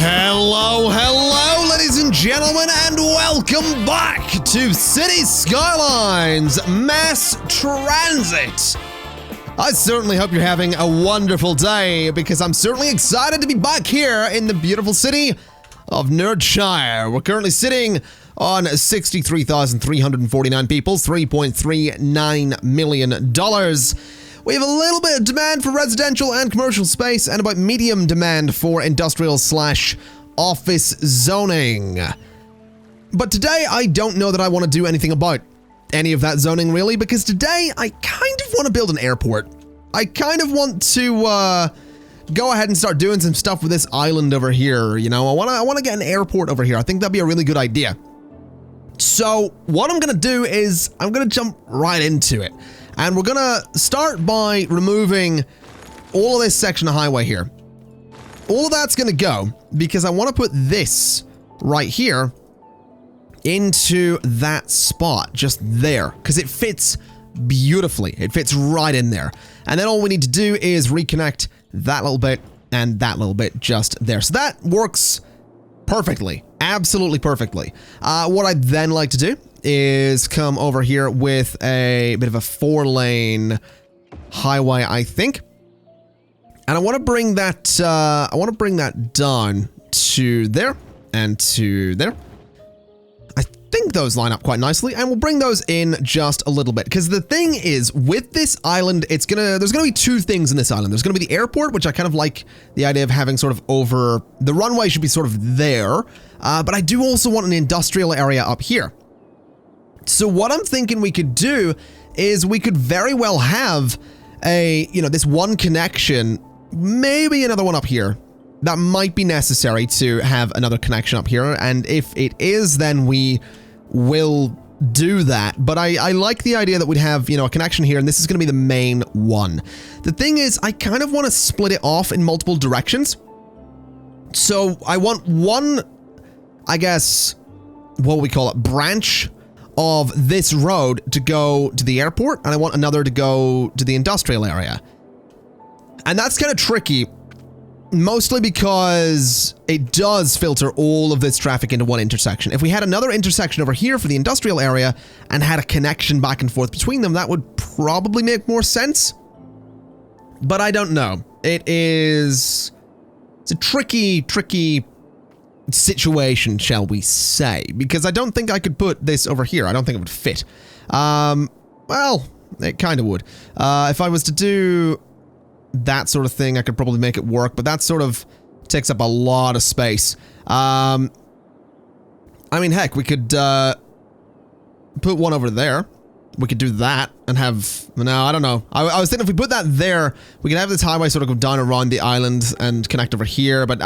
Hello, ladies and gentlemen, and welcome back to City Skylines Mass Transit. I certainly hope you're having a wonderful day, because I'm certainly excited to be back here in the beautiful city of Nerdshire. We're currently sitting on 63,349 people, $3.39 million. We have a little bit of demand for residential and commercial space, and about medium demand for industrial/office zoning. But today, I don't know that I want to do anything about any of that zoning, really, because today, I kind of want to build an airport. I kind of want to, go ahead and start doing some stuff with this island over here, you know? I want to get an airport over here. I think that'd be a really good idea. So, what I'm going to do is, I'm going to jump right into it. And we're gonna start by removing all of this section of highway here. All of that's gonna go because I want to put this right here into that spot, just there, because it fits beautifully. It fits right in there. And then all we need to do is reconnect that little bit and that little bit just there. So that works perfectly, absolutely perfectly. What I'd then like to do is come over here with a bit of a 4-lane highway, I think. And I want to bring that down to there and to there. I think those line up quite nicely, and we'll bring those in just a little bit, because the thing is, with this island, there's gonna be two things in this island. There's gonna be the airport, which I kind of like the idea of having sort of over, the runway should be sort of there, but I do also want an industrial area up here. So what I'm thinking we could do is we could very well have this one connection, maybe another one up here. That might be necessary to have another connection up here, and if it is, then we will do that. But I like the idea that we'd have, a connection here, and this is going to be the main one. The thing is, I kind of want to split it off in multiple directions. So I want one, I guess, what would we call it, branch of this road to go to the airport, and I want another to go to the industrial area. And that's kind of tricky, mostly because it does filter all of this traffic into one intersection. If we had another intersection over here for the industrial area and had a connection back and forth between them, that would probably make more sense. But I don't know. It's a tricky situation, shall we say, because I don't think I could put this over here. I don't think it would fit. Well, it kind of would. If I was to do that sort of thing, I could probably make it work, but that sort of takes up a lot of space. I mean, heck, we could put one over there. We could do that and have... No, I don't know. I was thinking if we put that there, we could have this highway sort of go down around the island and connect over here, but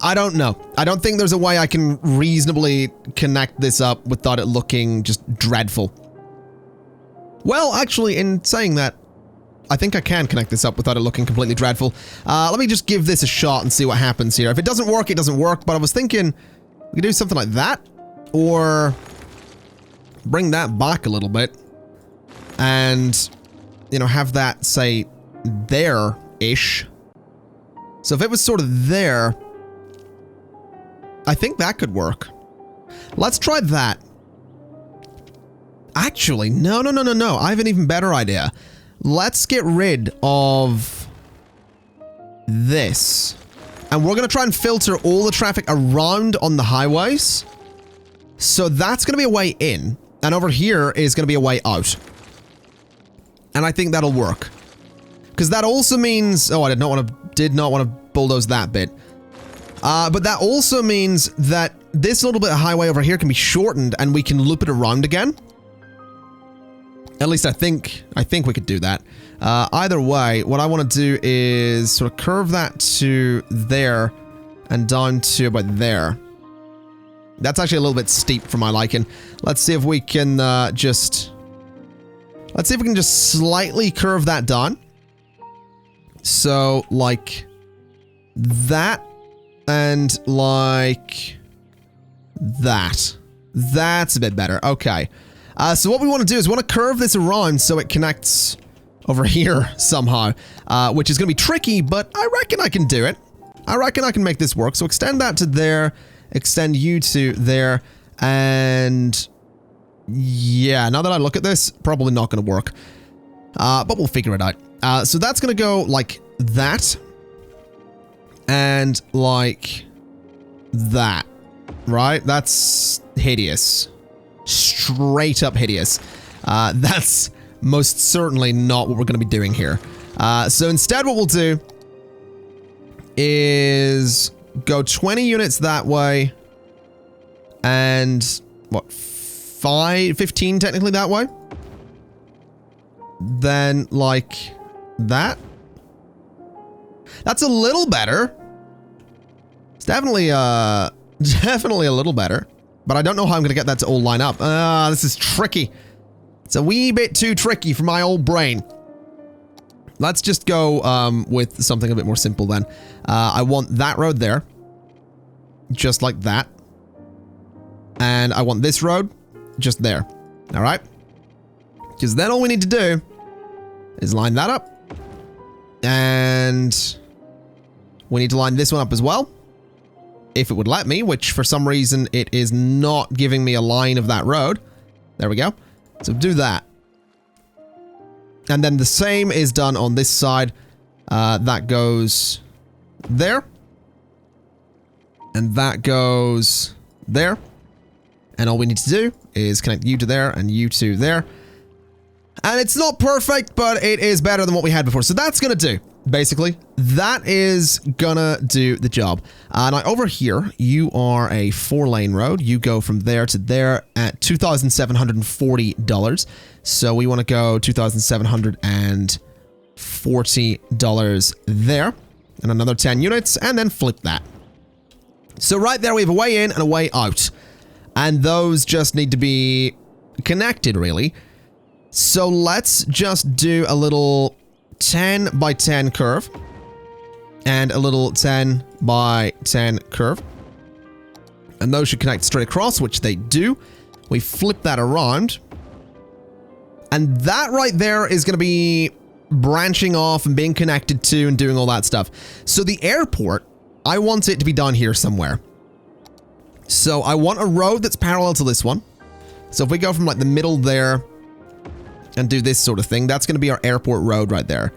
I don't know. I don't think there's a way I can reasonably connect this up without it looking just dreadful. Well, actually, in saying that, I think I can connect this up without it looking completely dreadful. Let me just give this a shot and see what happens here. If it doesn't work, it doesn't work, but I was thinking we could do something like that, or bring that back a little bit and, have that, say, there-ish. So if it was sort of there, I think that could work. Let's try that. Actually, no. I have an even better idea. Let's get rid of this. And we're going to try and filter all the traffic around on the highways. So that's going to be a way in. And over here is going to be a way out. And I think that'll work. Because that also means... Oh, I did not want to bulldoze that bit. But that also means that this little bit of highway over here can be shortened and we can loop it around again. At least I think we could do that. Either way, what I want to do is sort of curve that to there and down to about there. That's actually a little bit steep for my liking. Let's see if we can just slightly curve that down. So, like that. And like that. That's a bit better. Okay. So what we want to do is we want to curve this around so it connects over here somehow, which is going to be tricky, but I reckon I can do it. I reckon I can make this work. So extend that to there, extend you to there, and yeah, now that I look at this, probably not going to work. But we'll figure it out. So that's going to go like that, and like that, right? That's hideous. Straight up hideous. That's most certainly not what we're going to be doing here. So instead what we'll do is go 20 units that way, and what, 15 technically that way? Then like that? That's a little better. It's definitely definitely a little better, but I don't know how I'm going to get that to all line up. This is tricky. It's a wee bit too tricky for my old brain. Let's just go with something a bit more simple then. I want that road there, just like that. And I want this road just there. All right? Because then all we need to do is line that up. And we need to line this one up as well, if it would let me, which for some reason it is not giving me a line of that road. There we go. So do that. And then the same is done on this side. That goes there. And that goes there. And all we need to do is connect you to there and you to there. And it's not perfect, but it is better than what we had before. So that's going to do, basically. That is going to do the job. Now over here, you are a 4-lane road. You go from there to there at $2,740. So we want to go $2,740 there. And another 10 units, and then flip that. So right there, we have a way in and a way out. And those just need to be connected, really. So let's just do a little 10 by 10 curve. And a little 10 by 10 curve. And those should connect straight across, which they do. We flip that around. And that right there is going to be branching off and being connected to and doing all that stuff. So the airport, I want it to be down here somewhere. So I want a road that's parallel to this one. So if we go from like the middle there and do this sort of thing, that's going to be our airport road right there.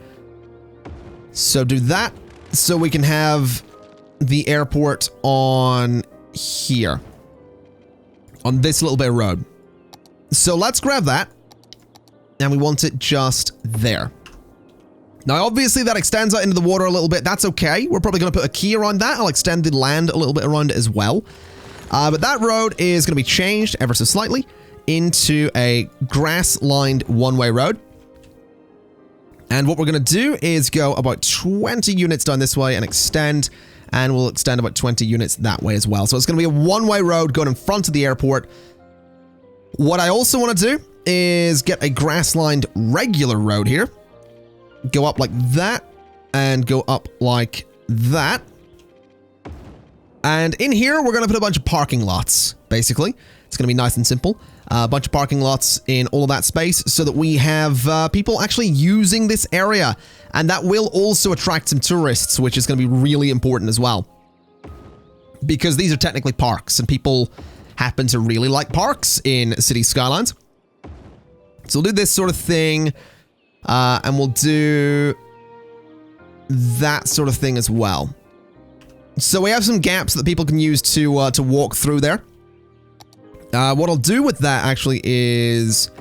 So do that so we can have the airport on here. On this little bit of road. So let's grab that. And we want it just there. Now, obviously, that extends out into the water a little bit. That's okay. We're probably going to put a key around that. I'll extend the land a little bit around it as well. But that road is going to be changed ever so slightly into a grass-lined one-way road. And what we're going to do is go about 20 units down this way and extend. And we'll extend about 20 units that way as well. So it's going to be a one-way road going in front of the airport. What I also want to do is get a grass-lined regular road here. Go up like that, and go up like that. And in here, we're going to put a bunch of parking lots, basically. It's going to be nice and simple. A bunch of parking lots in all of that space so that we have people actually using this area. And that will also attract some tourists, which is going to be really important as well. Because these are technically parks, and people happen to really like parks in City Skylines. So we'll do this sort of thing. And we'll do that sort of thing as well. So we have some gaps that people can use to walk through there. What I'll do with that actually is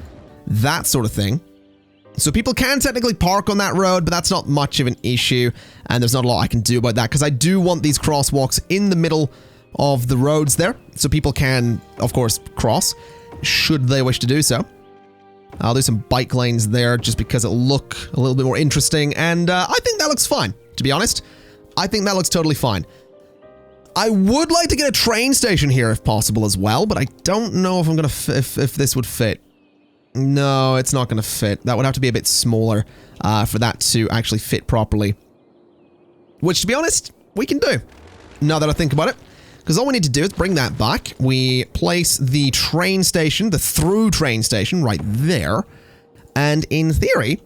that sort of thing. So people can technically park on that road, but that's not much of an issue. And there's not a lot I can do about that because I do want these crosswalks in the middle of the roads there. So people can, of course, cross should they wish to do so. I'll do some bike lanes there just because it'll look a little bit more interesting. And I think that looks fine, to be honest. I think that looks totally fine. I would like to get a train station here if possible as well, but I don't know if I'm going to if this would fit. No, it's not going to fit. That would have to be a bit smaller for that to actually fit properly. Which, to be honest, we can do, now that I think about it. Because all we need to do is bring that back. We place the train station, the through train station, right there. And in theory,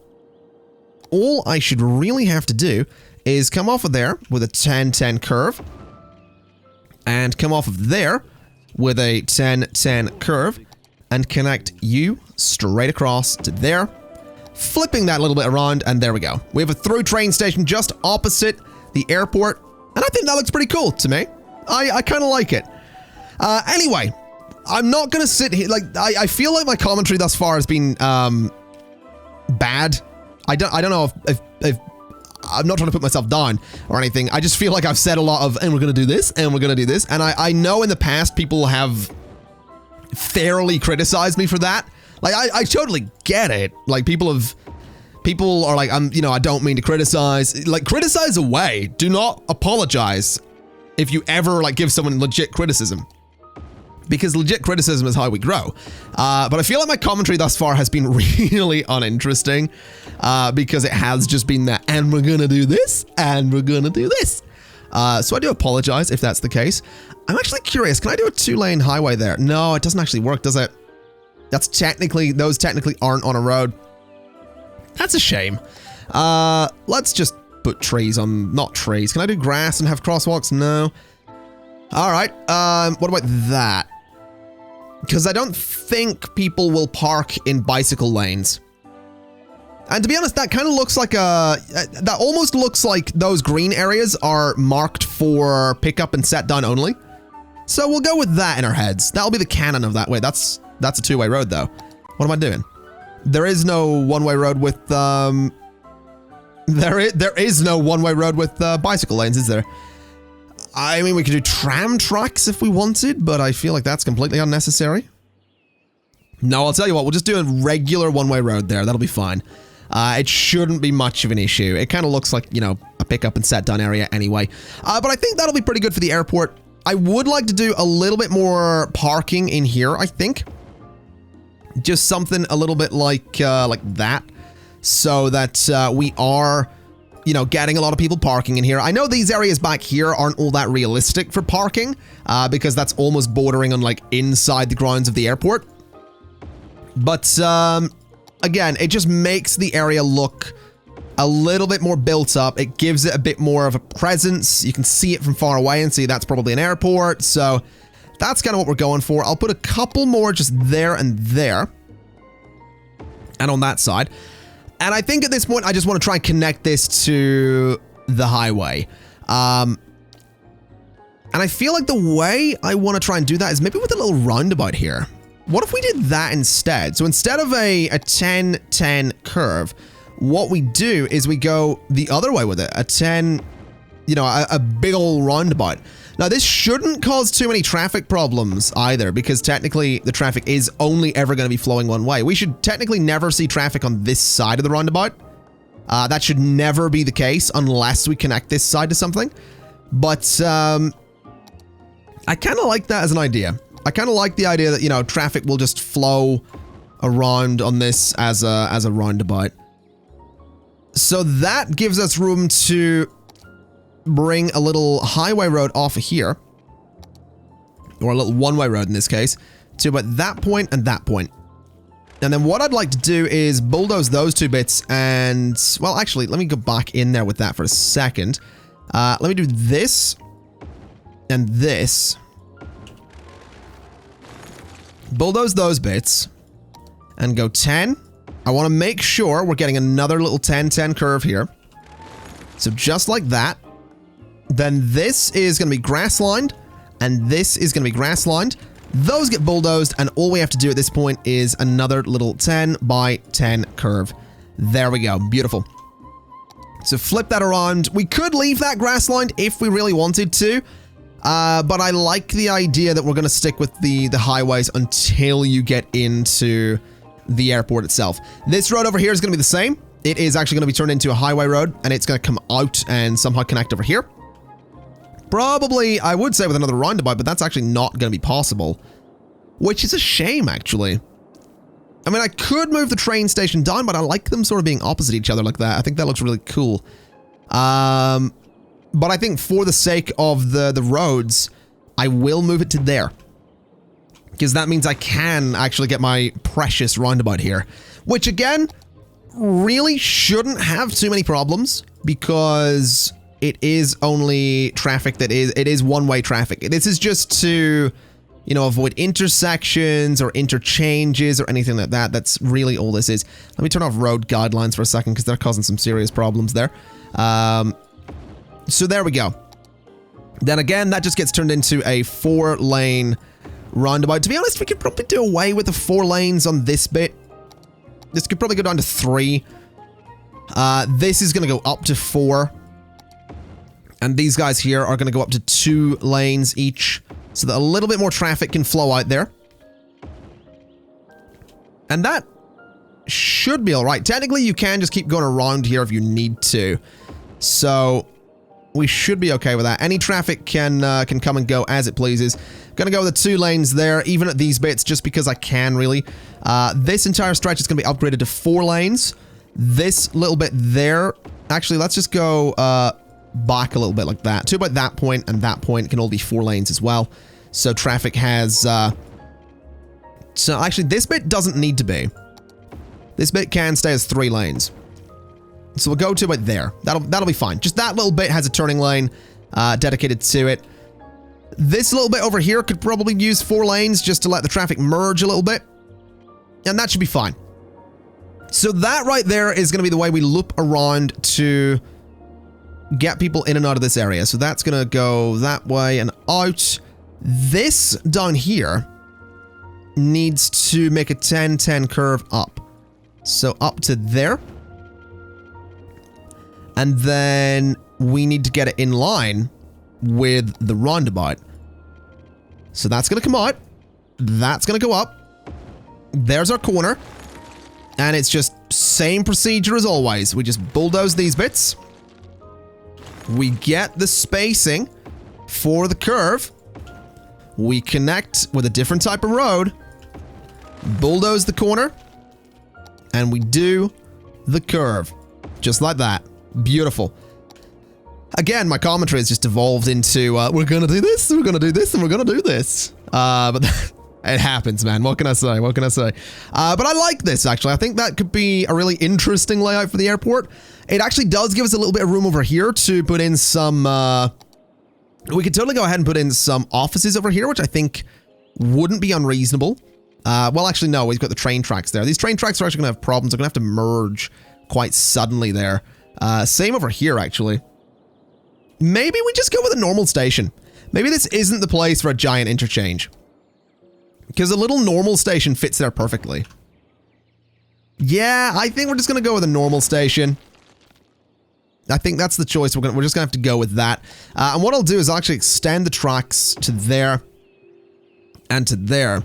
all I should really have to do is come off of there with a 10-10 curve. And come off of there with a 10-10 curve. And connect you straight across to there. Flipping that a little bit around, and there we go. We have a through train station just opposite the airport. And I think that looks pretty cool to me. I kind of like it. Anyway, I'm not going to sit here. Like, I feel like my commentary thus far has been bad. I don't know if I'm not trying to put myself down or anything. I just feel like I've said a lot of, and we're going to do this, and we're going to do this. And I know in the past people have fairly criticized me for that. Like, I totally get it. Like, people are like, I don't mean to criticize. Like, criticize away. Do not apologize if you ever, like, give someone legit criticism. Because legit criticism is how we grow. But I feel like my commentary thus far has been really uninteresting. Because it has just been that, and we're gonna do this, and we're gonna do this. So I do apologize if that's the case. I'm actually curious, can I do a 2-lane highway there? No, it doesn't actually work, does it? Those technically aren't on a road. That's a shame. Let's just put trees on, not trees. Can I do grass and have crosswalks? No. All right, what about that? Because I don't think people will park in bicycle lanes. And to be honest, that kind of looks like that almost looks like those green areas are marked for pickup and set down only. So we'll go with that in our heads. That'll be the canon of that way. That's a 2-way road though. What am I doing? There is no one-way road with, there is no one-way road with bicycle lanes, is there? I mean, we could do tram tracks if we wanted, but I feel like that's completely unnecessary. No, I'll tell you what, we'll just do a regular one-way road there. That'll be fine. It shouldn't be much of an issue. It kind of looks like, a pickup and set down area anyway. But I think that'll be pretty good for the airport. I would like to do a little bit more parking in here, I think. Just something a little bit like that. So that we are, getting a lot of people parking in here. I know these areas back here aren't all that realistic for parking. Because that's almost bordering on like inside the grounds of the airport. But, again, it just makes the area look a little bit more built up. It gives it a bit more of a presence. You can see it from far away and see that's probably an airport. So that's kind of what we're going for. I'll put a couple more just there and there. And on that side. And I think at this point, I just want to try and connect this to the highway. And I feel like the way I want to try and do that is maybe with a little roundabout here. What if we did that instead? So instead of a 10-10 curve, what we do is we go the other way with it. A 10, a big old roundabout. Now, this shouldn't cause too many traffic problems either, because technically the traffic is only ever going to be flowing one way. We should technically never see traffic on this side of the roundabout. That should never be the case unless we connect this side to something. But I kind of like that as an idea. I kind of like the idea that, traffic will just flow around on this as a roundabout. So that gives us room to bring a little highway road off of here, or a little one-way road in this case, to about that point and that point. And then what I'd like to do is bulldoze those two bits and, well, actually, let me go back in there with that for a second. Let me do this and this. Bulldoze those bits and go 10. I want to make sure we're getting another little 10-10 curve here. So just like that. Then this is going to be grass lined and this is going to be grass lined. Those get bulldozed and all we have to do at this point is another little 10 by 10 curve. There we go. Beautiful. So flip that around. We could leave that grass lined if we really wanted to. But I like the idea that we're going to stick with the highways until you get into the airport itself. This road over here is going to be the same. It is actually going to be turned into a highway road and it's going to come out and somehow connect over here. Probably, I would say with another roundabout, but that's actually not going to be possible. Which is a shame, actually. I mean, I could move the train station down, but I like them sort of being opposite each other like that. I think that looks really cool. But I think for the sake of the roads, I will move it to there. Because that means I can actually get my precious roundabout here. Which, again, really shouldn't have too many problems. because it is only traffic it is one-way traffic. This is just to, you know, avoid intersections or interchanges or anything like that. That's really all this is. Let me turn off road guidelines for a second because they're causing some serious problems there. So there we go. Then again, that just gets turned into a 4-lane roundabout. To be honest, we could probably do away with the 4 lanes on this bit. This could probably go down to 3. This is going to go up to 4. And these guys here are going to go up to 2 lanes each, so that a little bit more traffic can flow out there. And that should be alright. Technically, you can just keep going around here if you need to. So we should be okay with that. Any traffic can come and go as it pleases. Gonna go with the 2 lanes there, even at these bits, just because I can, really. This entire stretch is gonna be upgraded to 4 lanes. This little bit there... Actually, let's just go back a little bit like that. To about that point and that point can all be 4 lanes as well. So traffic has... So actually, this bit doesn't need to be. This bit can stay as 3 lanes. So we'll go to it there. That'll be fine. Just that little bit has a turning lane dedicated to it. This little bit over here could probably use 4 lanes just to let the traffic merge a little bit. And that should be fine. So that right there is going to be the way we loop around to get people in and out of this area. So that's going to go that way and out. This down here needs to make a 10-10 curve up. So up to there. And then we need to get it in line with the roundabout. So that's going to come out. That's going to go up. There's our corner. And it's just same procedure as always. We just bulldoze these bits. We get the spacing for the curve. We connect with a different type of road. Bulldoze the corner. And we do the curve. Just like that. Beautiful. Again, my commentary has just evolved into, we're gonna do this, we're gonna do this, and we're gonna do this. But it happens, man. What can I say? What can I say? But I like this, actually. I think that could be a really interesting layout for the airport. It actually does give us a little bit of room over here to put in some, we could totally go ahead and put in some offices over here, which I think wouldn't be unreasonable. Well, actually, no, we've got the train tracks there. These train tracks are actually gonna have problems. They're gonna have to merge quite suddenly there. Same over here, actually. Maybe we just go with a normal station. Maybe this isn't the place for a giant interchange. Because a little normal station fits there perfectly. Yeah, I think we're just going to go with a normal station. I think that's the choice. We're just going to have to go with that. And what I'll do is I'll actually extend the tracks to there and to there.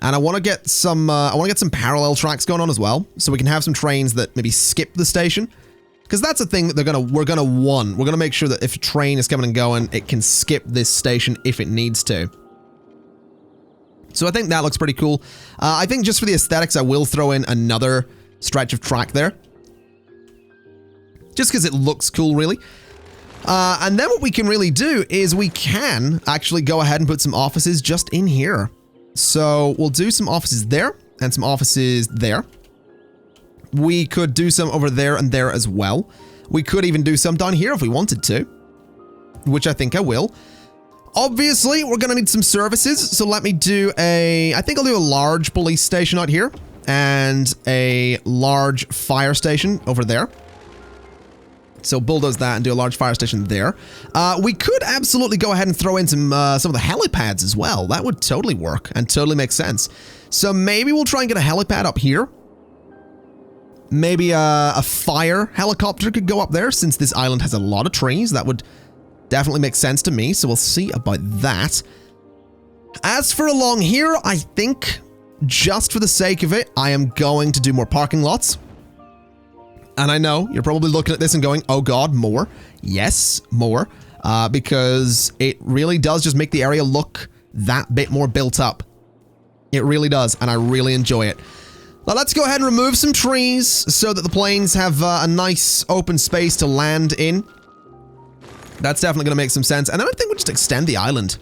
And I want to get some parallel tracks going on as well, so we can have some trains that maybe skip the station. Because that's the thing that we're gonna want. We're gonna make sure that if a train is coming and going, it can skip this station if it needs to. So I think that looks pretty cool. I think just for the aesthetics, I will throw in another stretch of track there. Just because it looks cool, really. And then what we can really do is we can actually go ahead and put some offices just in here. So we'll do some offices there and some offices there. We could do some over there and there as well. We could even do some down here if we wanted to, which I think I will. Obviously, we're going to need some services, so let me do I think I'll do a large police station out here and a large fire station over there. So bulldoze that and do a large fire station there. We could absolutely go ahead and throw in some of the helipads as well. That would totally work and totally make sense. So maybe we'll try and get a helipad up here. Maybe a fire helicopter could go up there since this island has a lot of trees. That would definitely make sense to me, so we'll see about that. As for along here, I think just for the sake of it, I am going to do more parking lots. And I know you're probably looking at this and going, oh god, more. Yes, more. Because it really does just make the area look that bit more built up. It really does, and I really enjoy it. Now let's go ahead and remove some trees so that the planes have a nice open space to land in. That's definitely going to make some sense. And then I think we'll just extend the island.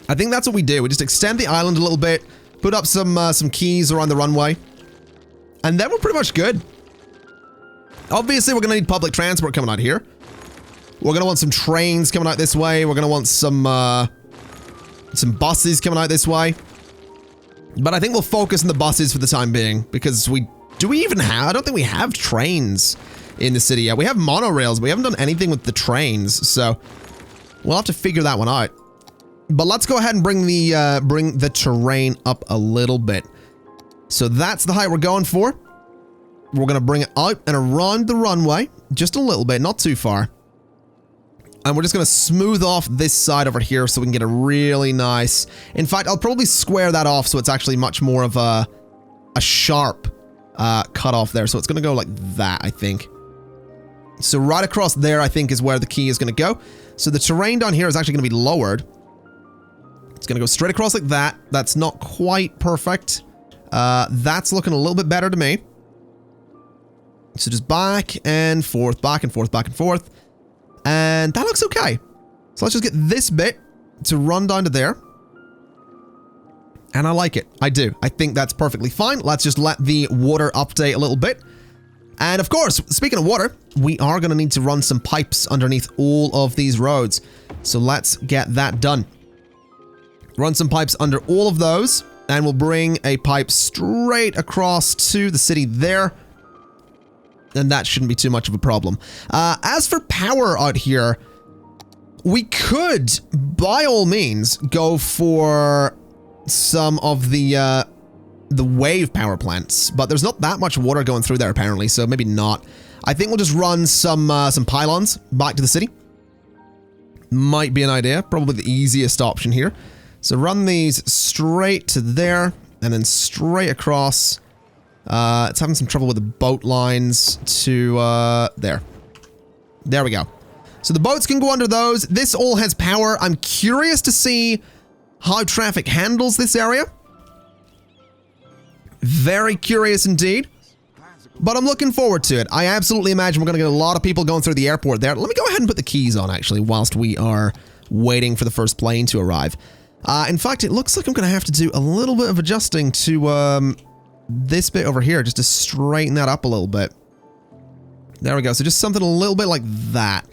I think that's what we do. We just extend the island a little bit, put up some keys around the runway, and then we're pretty much good. Obviously, we're going to need public transport coming out here. We're going to want some trains coming out this way. We're going to want some buses coming out this way. But I think we'll focus on the buses for the time being, because do we even have, I don't think we have trains in the city yet. We have monorails, but we haven't done anything with the trains, so we'll have to figure that one out. But let's go ahead and bring the terrain up a little bit. So that's the height we're going for. We're going to bring it out and around the runway, just a little bit, not too far. And we're just going to smooth off this side over here so we can get a really nice... In fact, I'll probably square that off so it's actually much more of a sharp cut off there. So it's going to go like that, I think. So right across there, I think, is where the key is going to go. So the terrain down here is actually going to be lowered. It's going to go straight across like that. That's not quite perfect. That's looking a little bit better to me. So just back and forth, back and forth, back and forth. And that looks okay. So let's just get this bit to run down to there. And I like it. I do. I think that's perfectly fine. Let's just let the water update a little bit. And of course, speaking of water, we are going to need to run some pipes underneath all of these roads. So let's get that done. Run some pipes under all of those. And we'll bring a pipe straight across to the city there. And that shouldn't be too much of a problem. As for power out here, we could, by all means, go for some of the wave power plants, but there's not that much water going through there apparently, so maybe not. I think we'll just run some pylons back to the city. Might be an idea, probably the easiest option here. So run these straight to there, and then straight across. It's having some trouble with the boat lines to, there. There we go. So the boats can go under those. This all has power. I'm curious to see how traffic handles this area. Very curious indeed. But I'm looking forward to it. I absolutely imagine we're going to get a lot of people going through the airport there. Let me go ahead and put the keys on, actually, whilst we are waiting for the first plane to arrive. In fact, it looks like I'm going to have to do a little bit of adjusting to, this bit over here, just to straighten that up a little bit. There we go. So just something a little bit like that.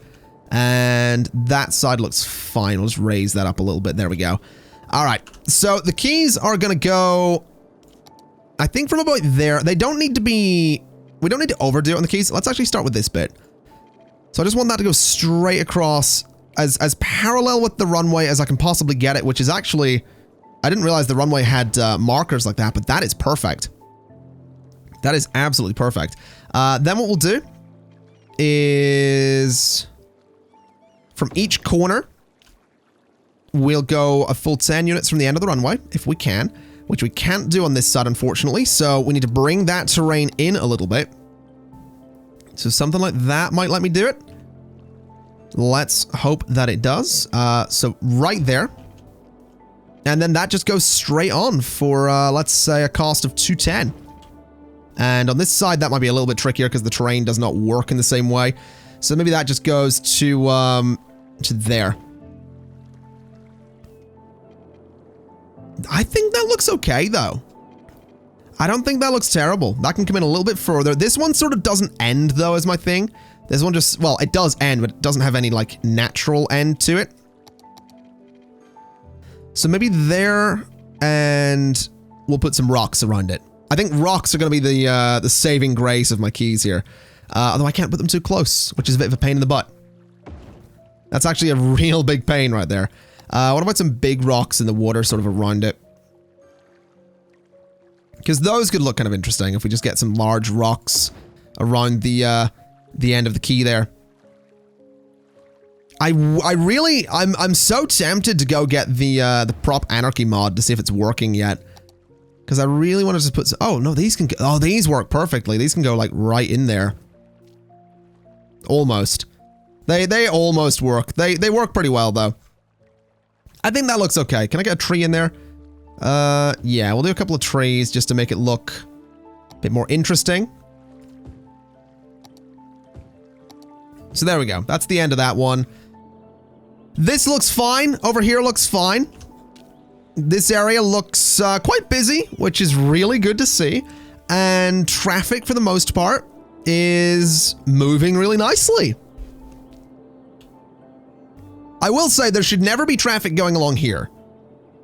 And that side looks fine. We'll just raise that up a little bit. There we go. All right. So the keys are going to go, I think, from about there. They don't need to be, we don't need to overdo it on the keys. Let's actually start with this bit. So I just want that to go straight across as parallel with the runway as I can possibly get it, which is actually, I didn't realize the runway had markers like that, but that is perfect. That is absolutely perfect. Then what we'll do is from each corner, we'll go a full 10 units from the end of the runway, if we can, which we can't do on this side, unfortunately. So we need to bring that terrain in a little bit. So something like that might let me do it. Let's hope that it does. So right there. And then that just goes straight on for, let's say, a cost of 210. And on this side, that might be a little bit trickier because the terrain does not work in the same way. So maybe that just goes to there. I think that looks okay, though. I don't think that looks terrible. That can come in a little bit further. This one sort of doesn't end, though, is my thing. This one just, well, it does end, but it doesn't have any, like, natural end to it. So maybe there, and we'll put some rocks around it. I think rocks are going to be the saving grace of my keys here. Although I can't put them too close, which is a bit of a pain in the butt. That's actually a real big pain right there. What about some big rocks in the water sort of around it? Because those could look kind of interesting if we just get some large rocks around the end of the key there. I'm so tempted to go get the prop anarchy mod to see if it's working yet. Because I really want to just put, oh no, these can, oh, these work perfectly. These can go like right in there. Almost. They almost work. They work pretty well though. I think that looks okay. Can I get a tree in there? Yeah, we'll do a couple of trees just to make it look a bit more interesting. So there we go. That's the end of that one. This looks fine. Over here looks fine. This area looks quite busy, which is really good to see. And traffic, for the most part, is moving really nicely. I will say there should never be traffic going along here.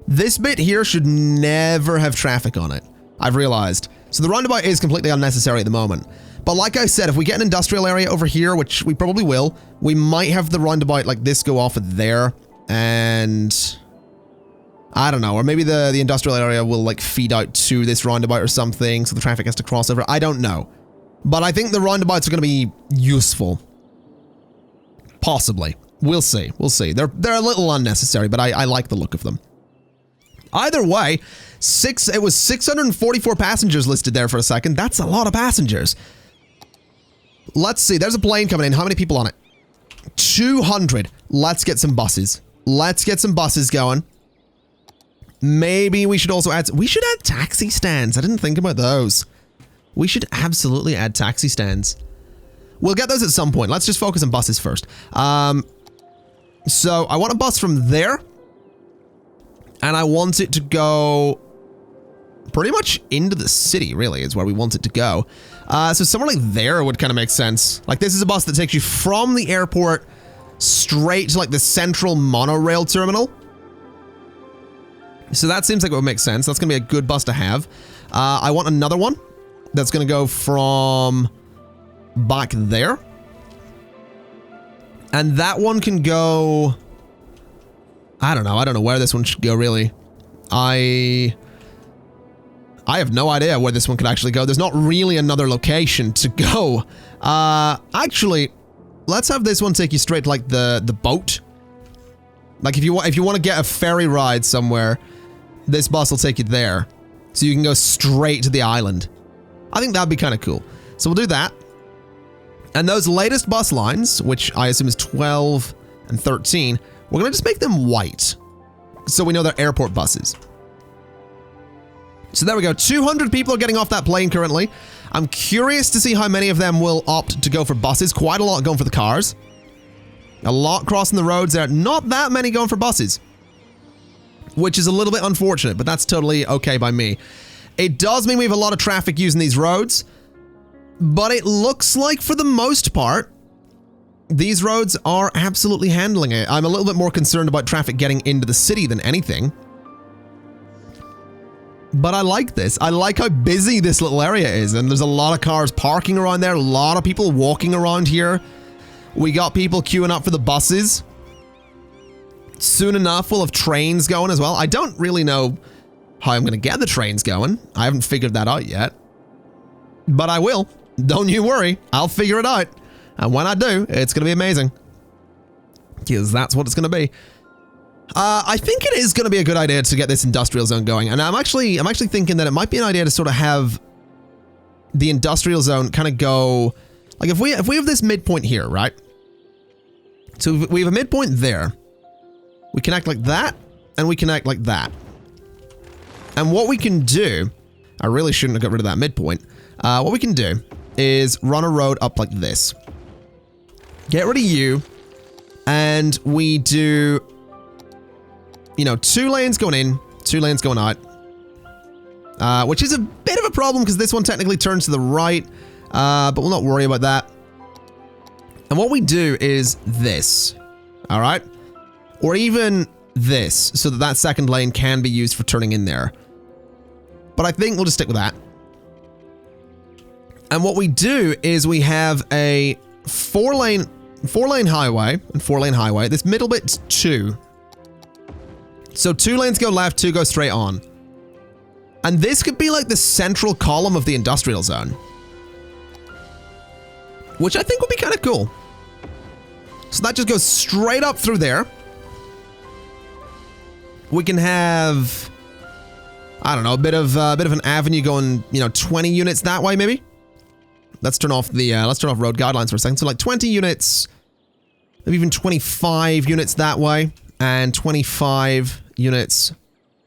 This bit here should never have traffic on it, I've realized. So the roundabout is completely unnecessary at the moment. But like I said, if we get an industrial area over here, which we probably will, we might have the roundabout like this go off of there. And I don't know, or maybe the industrial area will like feed out to this roundabout or something, so the traffic has to cross over. I don't know. But I think the roundabouts are going to be useful. Possibly. We'll see. We'll see. They're a little unnecessary, but I like the look of them. Either way, it was 644 passengers listed there for a second. That's a lot of passengers. Let's see. There's a plane coming in. How many people on it? 200. Let's get some buses. Let's get some buses going. Maybe we should also add taxi stands. I didn't think about those. We should absolutely add taxi stands. We'll get those at some point. Let's just focus on buses first. So I want a bus from there. And I want it to go pretty much into the city, really, is where we want it to go. So somewhere like there would kind of make sense. Like, this is a bus that takes you from the airport straight to, like, the central monorail terminal. So that seems like it would make sense. That's going to be a good bus to have. I want another one that's going to go from back there. And that one can go... I don't know where this one should go, really. I have no idea where this one could actually go. There's not really another location to go. Actually, let's have this one take you straight to, like, the boat. Like, if you want to get a ferry ride somewhere, this bus will take you there. So you can go straight to the island. I think that'd be kind of cool. So we'll do that. And those latest bus lines, which I assume is 12 and 13... we're going to just make them white, so we know they're airport buses. So there we go. 200 people are getting off that plane currently. I'm curious to see how many of them will opt to go for buses. Quite a lot going for the cars. A lot crossing the roads there. Not that many going for buses, which is a little bit unfortunate, but that's totally okay by me. It does mean we have a lot of traffic using these roads, but it looks like for the most part, these roads are absolutely handling it. I'm a little bit more concerned about traffic getting into the city than anything. But I like this. I like how busy this little area is, and there's a lot of cars parking around there, a lot of people walking around here. We got people queuing up for the buses. Soon enough, we'll have trains going as well. I don't really know how I'm going to get the trains going. I haven't figured that out yet. But I will. Don't you worry. I'll figure it out. And when I do, it's going to be amazing. Because that's what it's going to be. I think it is going to be a good idea to get this industrial zone going. And I'm actually thinking that it might be an idea to sort of have the industrial zone kind of go... like, if we have this midpoint here, right? So we have a midpoint there. We connect like that, and we connect like that. And what we can do... I really shouldn't have got rid of that midpoint. What we can do is run a road up like this. Get rid of you, and we do, you know, 2 lanes going in, 2 lanes going out, which is a bit of a problem because this one technically turns to the right, but we'll not worry about that. And what we do is this, all right? Or even this, so that that second lane can be used for turning in there. But I think we'll just stick with that. And what we do is we have a 4-lane highway and 4-lane highway. This middle bit's 2. So 2 lanes go left, 2 go straight on. And this could be like the central column of the industrial zone, which I think would be kind of cool. So that just goes straight up through there. We can have, I don't know, a bit of an avenue going, you know, 20 units that way maybe. Let's turn off road guidelines for a second. So like 20 units, maybe even 25 units that way, and 25 units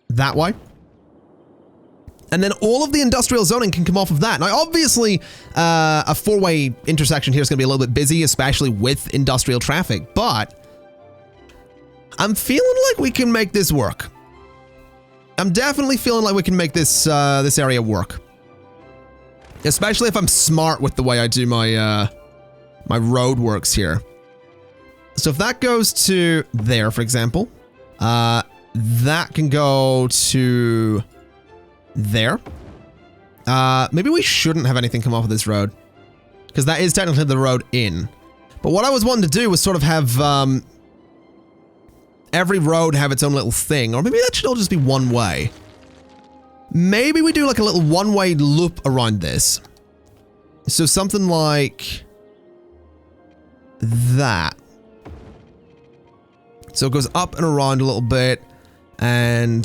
that way. And then all of the industrial zoning can come off of that. Now, obviously, a 4-way intersection here is going to be a little bit busy, especially with industrial traffic, but I'm feeling like we can make this work. I'm definitely feeling like we can make this area work. Especially if I'm smart with the way I do my, my road works here. So if that goes to there, for example, that can go to there. Maybe we shouldn't have anything come off of this road, because that is technically the road in. But what I was wanting to do was sort of have every road have its own little thing, or maybe that should all just be one way. Maybe we do like a little one-way loop around this. So something like that. So it goes up and around a little bit, and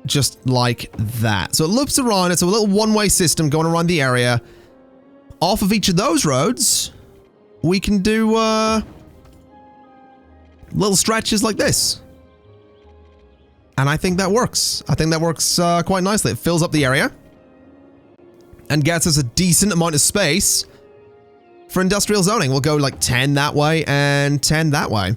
just like that. So it loops around. It's a little one-way system going around the area. Off of each of those roads, we can do little stretches like this. And I think that works. I think that works quite nicely. It fills up the area and gets us a decent amount of space for industrial zoning. We'll go like 10 that way and 10 that way.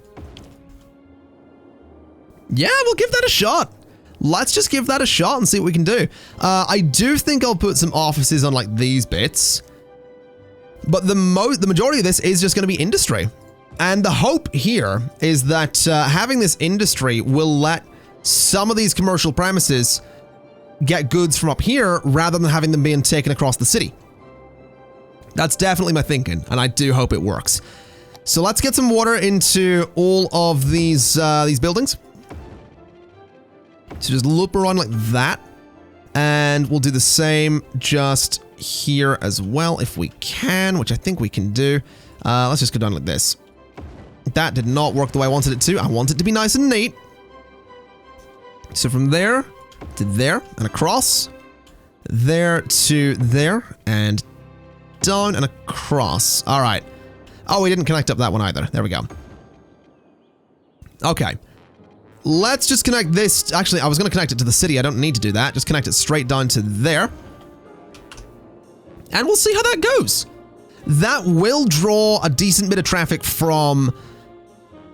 Yeah, we'll give that a shot. Let's just give that a shot and see what we can do. I do think I'll put some offices on like these bits. But the majority of this is just going to be industry. And the hope here is that having this industry will let some of these commercial premises get goods from up here rather than having them being taken across the city. That's definitely my thinking, and I do hope it works. So let's get some water into all of these buildings. So just loop around like that, and we'll do the same just here as well if we can, which I think we can do. Let's just go down like this. That did not work the way I wanted it to. I want it to be nice and neat. So from there to there and across, there to there, and down and across. All right. Oh, we didn't connect up that one either. There we go. Okay. Let's just connect this. Actually, I was going to connect it to the city. I don't need to do that. Just connect it straight down to there. And we'll see how that goes. That will draw a decent bit of traffic from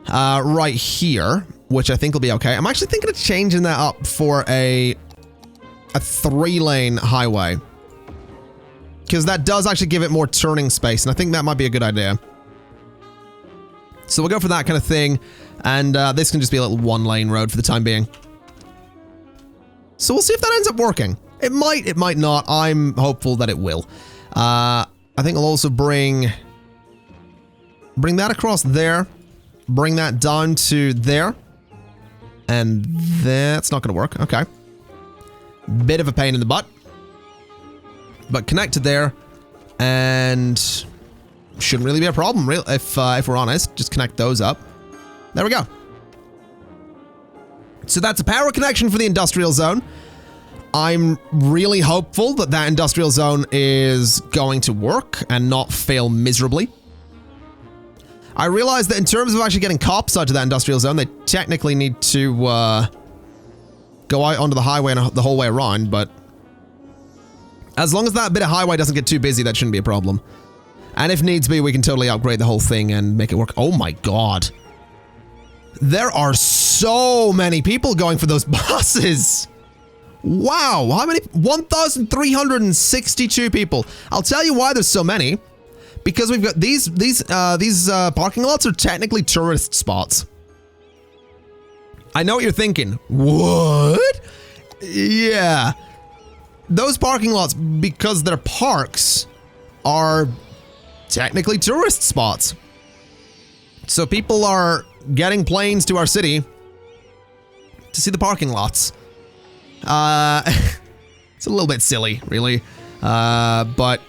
right here, which I think will be okay. I'm actually thinking of changing that up for a 3-lane highway, because that does actually give it more turning space, and I think that might be a good idea. So we'll go for that kind of thing, and this can just be a little 1-lane road for the time being. So we'll see if that ends up working. It might not. I'm hopeful that it will. I think I'll also bring that across there, bring that down to there, and that's not going to work. Okay. Bit of a pain in the butt, but connect to there, and shouldn't really be a problem, if we're honest. Just connect those up. There we go. So that's a power connection for the industrial zone. I'm really hopeful that that industrial zone is going to work and not fail miserably. I realize that in terms of actually getting cops out to that industrial zone, they technically need to go out onto the highway and the whole way around, but as long as that bit of highway doesn't get too busy, that shouldn't be a problem. And if needs be, we can totally upgrade the whole thing and make it work. Oh my god. There are so many people going for those buses. Wow, how many? 1,362 people. I'll tell you why there's so many. Because we've got these parking lots are technically tourist spots. I know what you're thinking. What? Yeah. Those parking lots, because they're parks, are technically tourist spots. So people are getting planes to our city to see the parking lots. It's a little bit silly, really. But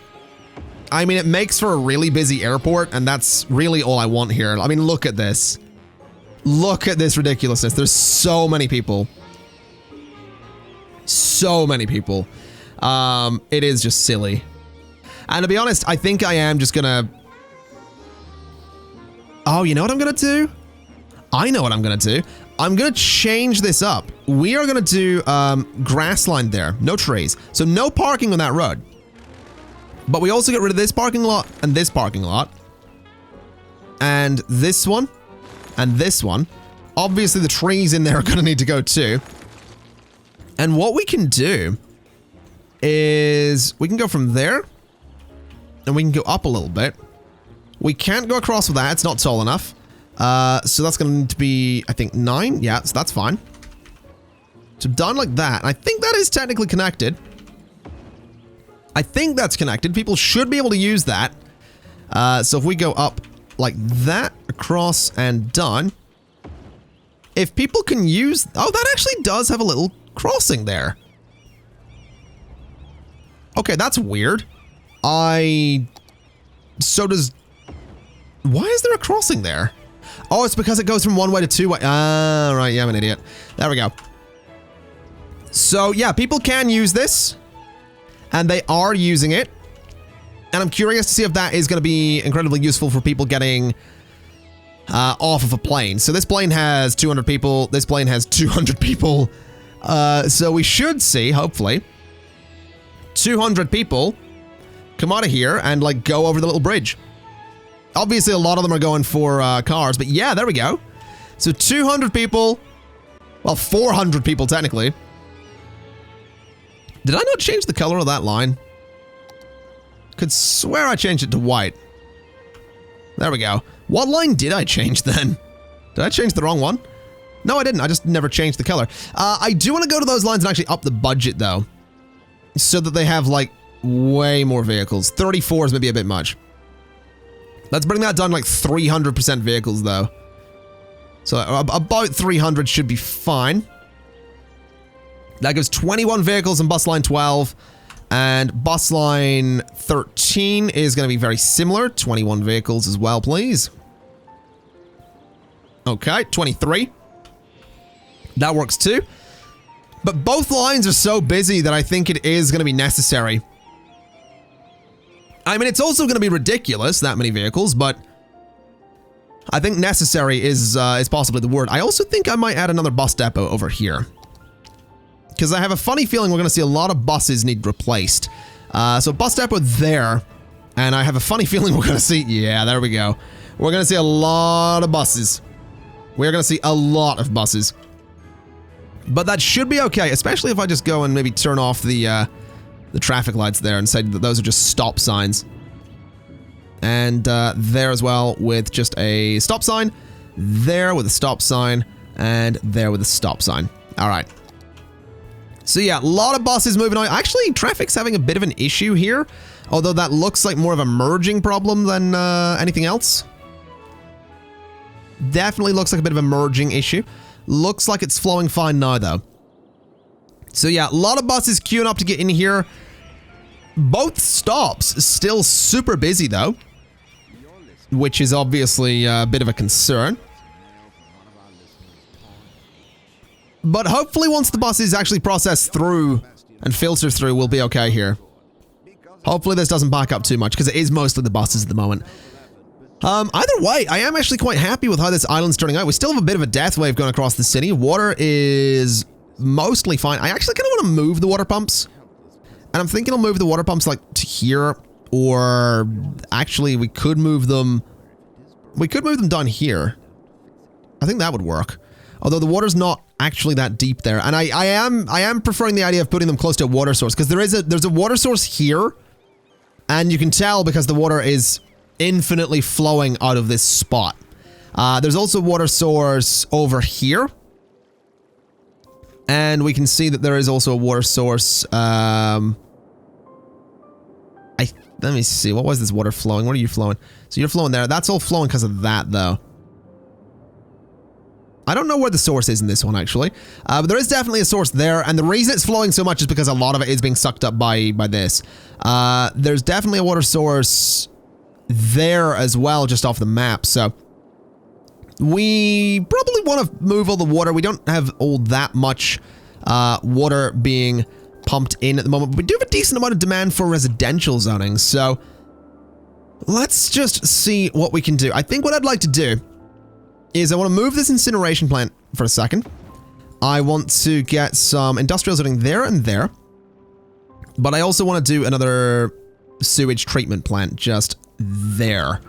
I mean, it makes for a really busy airport, and that's really all I want here. I mean, look at this. Look at this ridiculousness. There's so many people. So many people. It is just silly. And to be honest, I think I am just gonna... Oh, you know what I'm gonna do? I know what I'm gonna do. I'm gonna change this up. We are gonna do grass line there. No trees. So no parking on that road. But we also get rid of this parking lot and this parking lot. And this one. And this one. Obviously the trees in there are gonna need to go too. And what we can do is we can go from there and we can go up a little bit. We can't go across with that. It's not tall enough. So that's going to need to be, I think, 9. Yeah, so that's fine. So done like that. I think that is technically connected. I think that's connected. People should be able to use that. So if we go up like that, across and done. If people can use... Oh, that actually does have a little crossing there. Okay, that's weird. So does... Why is there a crossing there? Oh, it's because it goes from one way to two way. Ah, right, yeah, I'm an idiot. There we go. So, yeah, people can use this. And they are using it. And I'm curious to see if that is going to be incredibly useful for people getting off of a plane. So this plane has 200 people. This plane has 200 people. So we should see, hopefully, 200 people come out of here and, like, go over the little bridge. Obviously, a lot of them are going for cars, but yeah, there we go. So 200 people. Well, 400 people, technically. Did I not change the color of that line? Could swear I changed it to white. There we go. What line did I change then? Did I change the wrong one? No, I didn't. I just never changed the color. I do want to go to those lines and actually up the budget, though. So that they have, like, way more vehicles. 34 is maybe a bit much. Let's bring that down, like, 300% vehicles, though. So about 300 should be fine. That gives 21 vehicles in bus line 12. And bus line 13 is going to be very similar. 21 vehicles as well, please. Okay, 23. That works too. But both lines are so busy that I think it is going to be necessary. I mean, it's also going to be ridiculous, that many vehicles, but I think necessary is possibly the word. I also think I might add another bus depot over here. Because I have a funny feeling we're going to see a lot of buses need replaced. So bus depot there. And I have a funny feeling we're going to see... Yeah, there we go. We're going to see a lot of buses. We're going to see a lot of buses. But that should be okay. Especially if I just go and maybe turn off the traffic lights there and say that those are just stop signs. And there as well with just a stop sign. There with a stop sign. And there with a stop sign. All right. So yeah, a lot of buses moving on. Actually, traffic's having a bit of an issue here. Although that looks like more of a merging problem than anything else. Definitely looks like a bit of a merging issue. Looks like it's flowing fine now, though. So yeah, a lot of buses queuing up to get in here. Both stops still super busy, though. Which is obviously a bit of a concern. But hopefully once the buses actually process through and filter through, we'll be okay here. Hopefully this doesn't back up too much, because it is mostly the buses at the moment. Either way, I am actually quite happy with how this island's turning out. We still have a bit of a death wave going across the city. Water is mostly fine. I actually kind of want to move the water pumps. And I'm thinking I'll move the water pumps like to here. Or actually we could move them. We could move them down here. I think that would work. Although the water's not actually that deep there. And I am preferring the idea of putting them close to a water source. Because there's a water source here. And you can tell because the water is infinitely flowing out of this spot. There's also a water source over here. And we can see that there is also a water source. Let me see. What was this water flowing? What are you flowing? So you're flowing there. That's all flowing because of that, though. I don't know where the source is in this one, actually. But there is definitely a source there. And the reason it's flowing so much is because a lot of it is being sucked up by this. There's definitely a water source there as well, just off the map. So we probably want to move all the water. We don't have all that much water being pumped in at the moment. But we do have a decent amount of demand for residential zoning. So let's just see what we can do. I think what I'd like to do is I want to move this incineration plant for a second. I want to get some industrial zoning there and there. But I also want to do another sewage treatment plant just there.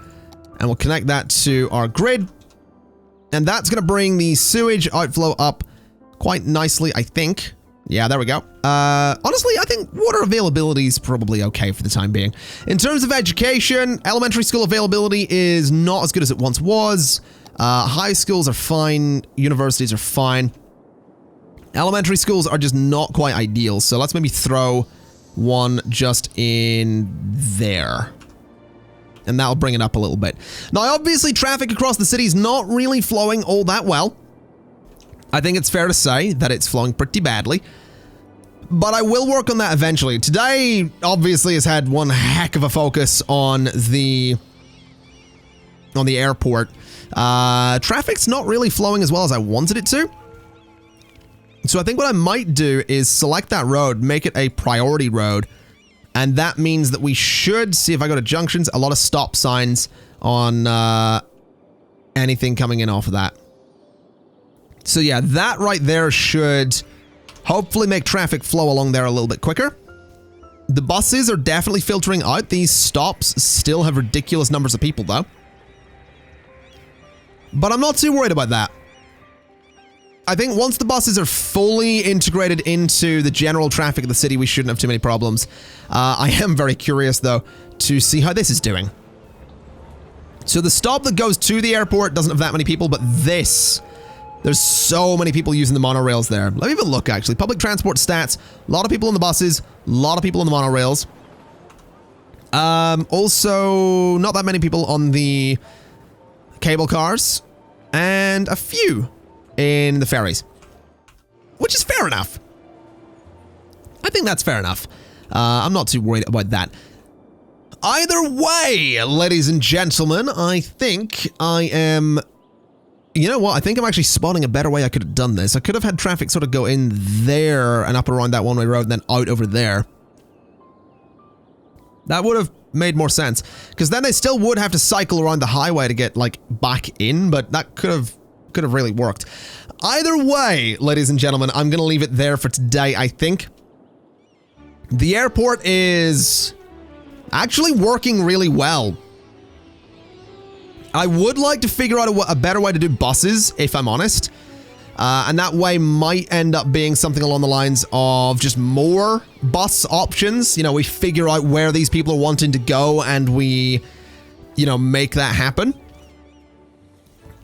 And we'll connect that to our grid. And that's going to bring the sewage outflow up quite nicely, I think. Yeah, there we go. Honestly, I think water availability is probably okay for the time being. In terms of education, elementary school availability is not as good as it once was. High schools are fine. Universities are fine. Elementary schools are just not quite ideal. So let's maybe throw one just in there. And that'll bring it up a little bit. Now, obviously, traffic across the city is not really flowing all that well. I think it's fair to say that it's flowing pretty badly. But I will work on that eventually. Today, obviously, has had one heck of a focus on the airport. Traffic's not really flowing as well as I wanted it to. So I think what I might do is select that road, make it a priority road. And that means that we should see, if I go to junctions, a lot of stop signs on anything coming in off of that. So yeah, that right there should hopefully make traffic flow along there a little bit quicker. The buses are definitely filtering out. These stops still have ridiculous numbers of people though. But I'm not too worried about that. I think once the buses are fully integrated into the general traffic of the city, we shouldn't have too many problems. I am very curious, though, to see how this is doing. So the stop that goes to the airport doesn't have that many people, but this, there's so many people using the monorails there. Let me have a look, actually. Public transport stats, a lot of people on the buses, a lot of people on the monorails. Also, not that many people on the cable cars, and a few in the ferries, which is fair enough. I think that's fair enough. I'm not too worried about that. Either way, ladies and gentlemen, I think I am... You know what? I think I'm actually spotting a better way I could have done this. I could have had traffic sort of go in there and up around that one-way road and then out over there. That would have made more sense. Because then they still would have to cycle around the highway to get, like, back in, but that could have really worked. Either way, ladies and gentlemen, I'm going to leave it there for today, I think. The airport is actually working really well. I would like to figure out a better way to do buses, if I'm honest. And that way might end up being something along the lines of just more bus options. You know, we figure out where these people are wanting to go and we, you know, make that happen.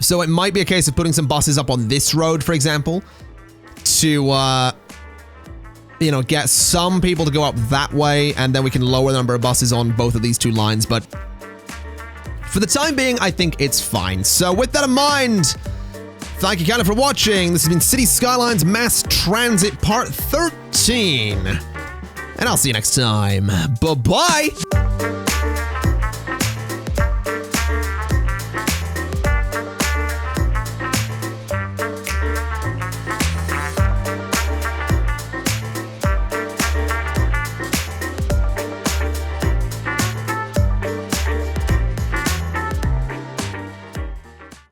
So it might be a case of putting some buses up on this road, for example, to, you know, get some people to go up that way, and then we can lower the number of buses on both of these two lines. But for the time being, I think it's fine. So with that in mind, thank you kindly for watching. This has been City Skylines Mass Transit Part 13. And I'll see you next time. Bye-bye.